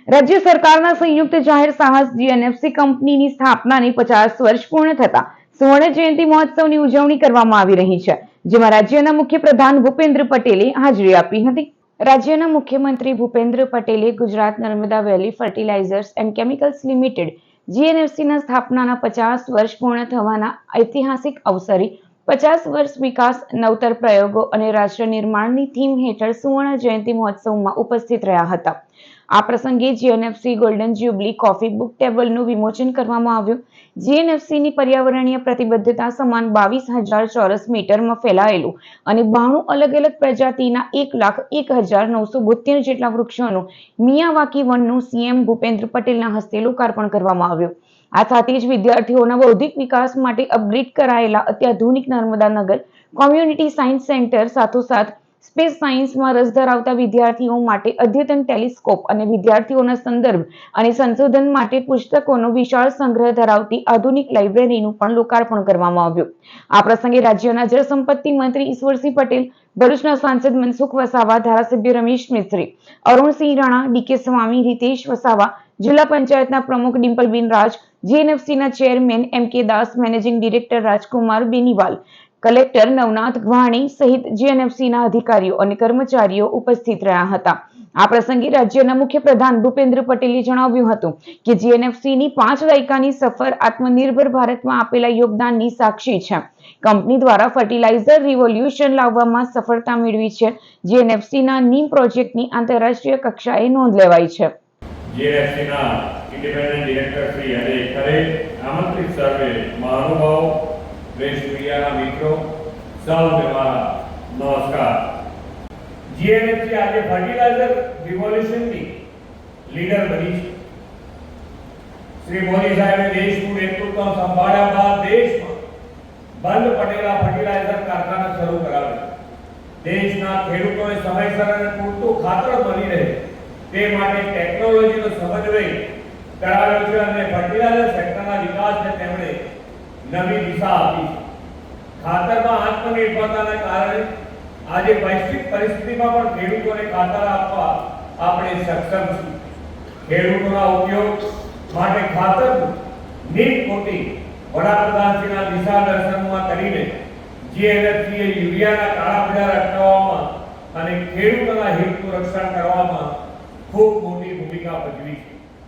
રાજ્ય સરકારના સંયુક્ત જાહેર સાહસ જીએનએફસી કંપનીની સ્થાપનાની 50 વર્ષ પૂર્ણ થતા સુવર્ણ જયંતિ મહોત્સવની ઉજવણી કરવામાં આવી રહી છે, જેમાં રાજ્યના મુખ્યપ્રધાન ભૂપેન્દ્ર પટેલે હાજરી આપી હતી. રાજ્યના મુખ્યમંત્રી ભૂપેન્દ્ર પટેલે ગુજરાત નર્મદા વેલી ફર્ટિલાઇઝર્સ એન્ડ કેમિકલ્સ લિમિટેડ જીએનએફસીના સ્થાપનાના 50 વર્ષ પૂર્ણ થવાના ઐતિહાસિક અવસરે 50 વર્ષ વિકાસ, નવતર પ્રયોગો અને રાષ્ટ્ર નિર્માણની થીમ હેઠળ સુવર્ણ જયંતિ મહોત્સવમાં ઉપસ્થિત રહ્યા હતા. આ પ્રસંગે GNFC golden jubilee coffee book ટેબલનું વિમોચન કરવામાં આવ્યું. જીએનએફસીની પર્યાવરણીય પ્રતિબદ્ધતા સમાન 22,000 ચોરસ મીટરમાં ફેલાયેલું અને 92 અલગ અલગ પ્રજાતિના 1,01,972 જેટલા વૃક્ષોનું મિયાવાકી વનનું સીએમ ભૂપેન્દ્ર પટેલના હસ્તે લોકાર્પણ કરવામાં આવ્યું. આ સાથે જ વિદ્યાર્થીઓના બૌદ્ધિક વિકાસ માટે અપગ્રેડ કરાયેલા અત્યાધુનિક નર્મદા નગર કોમ્યુનિટી સાયન્સ સેન્ટર સાથોસાથ સ્પેસ સાયન્સમાં રસ ધરાવતા વિદ્યાર્થીઓ માટે અદ્યતન ટેલિસ્કોપ અને વિદ્યાર્થીઓના સંદર્ભ અને સંશોધન માટે પુસ્તકોનો વિશાળ સંગ્રહ ધરાવતી આધુનિક લાઇબ્રેરીનું પણ લોકાર્પણ કરવામાં આવ્યું. આ પ્રસંગે રાજ્યના જળસંપત્તિ મંત્રી ઈશ્વરસિંહ પટેલ, ભરૂચના સાંસદ મનસુખ વસાવા, ધારાસભ્ય રમેશ મિસ્ત્રી, અરુણસિંહ રાણા, ડીકે સ્વામી, રીતેશ વસાવા, જિલ્લા પંચાયતના પ્રમુખ ડિમ્પલબેન રાજ, જીએનએફસીના ચેરમેન એમ.કે. દાસ, મેનેજિંગ ડિરેક્ટર રાજકુમાર બેનીવાલ, કલેક્ટર નવનાથ ઘવાણી સહિત જીએનએફસીના અધિકારીઓ અને કર્મચારીઓ ઉપસ્થિત રહ્યા હતા. આ પ્રસંગે રાજ્યના મુખ્યપ્રધાન ભૂપેન્દ્ર પટેલે જણાવ્યું હતું કે જીએનએફસીની 5 દાયકાની સફર આત્મનિર્ભર ભારતમાં આપેલા યોગદાનની સાક્ષી છે. કંપની દ્વારા ફર્ટિલાઇઝર રિવોલ્યુશન લાવવામાં સફળતા મેળવી છે. જીએનએફસીના નીમ પ્રોજેક્ટની આંતરરાષ્ટ્રીય કક્ષાએ નોંધ લેવાઈ છે. જીએનએફસીના ઇન્ડિપેન્ડન્ટ ડિરેક્ટર શ્રી અને ખરે આમંત્રિત સર્વે મહાનુભાવો, પ્રેસ મીડિયાના મિત્રો, સૌને મારા નમસ્કાર. જીએનએફસી આજે ફર્ટિલાઇઝર રિવોલ્યુશનની લીડર બની છે. શ્રી મોદી સાહેબે દેશનું નેતૃત્વ સંભાળ્યા બાદ દેશમાં બંધ પડેલા ફર્ટિલાઇઝર કારખાના શરૂ કરાવ્યા. દેશના ખેડૂતોને સમયસર અને પૂરતું ખાતર મળી રહે તે માટે ટેકનોલોજીનો સમન્વય કરાવ્યો છે અને ફર્ટિલાઇઝર સેક્ટરના વિકાસને તેમણે નવી દિશા આપી છે. ખાતરમાં આત્મનિર્ભરતાના કારણે આજે વૈશ્વિક પરિસ્થિતિમાં પણ ખેડૂતોને ખાતર આપવા આપણે સક્ષમ છીએ. ખેડૂતોના ઉપયોગ માટે ખાતરનું નીમ કોટિંગ વડાપ્રધાનશ્રીના દિશા દર્શનમાં કરીને જીએનએફસીએ યુરિયાના કાળા બજાર અટકાવવામાં અને ખેડૂતોના હિતનું રક્ષણ કરવામાં ખૂબ મોટી ભૂમિકા ભજવી છે.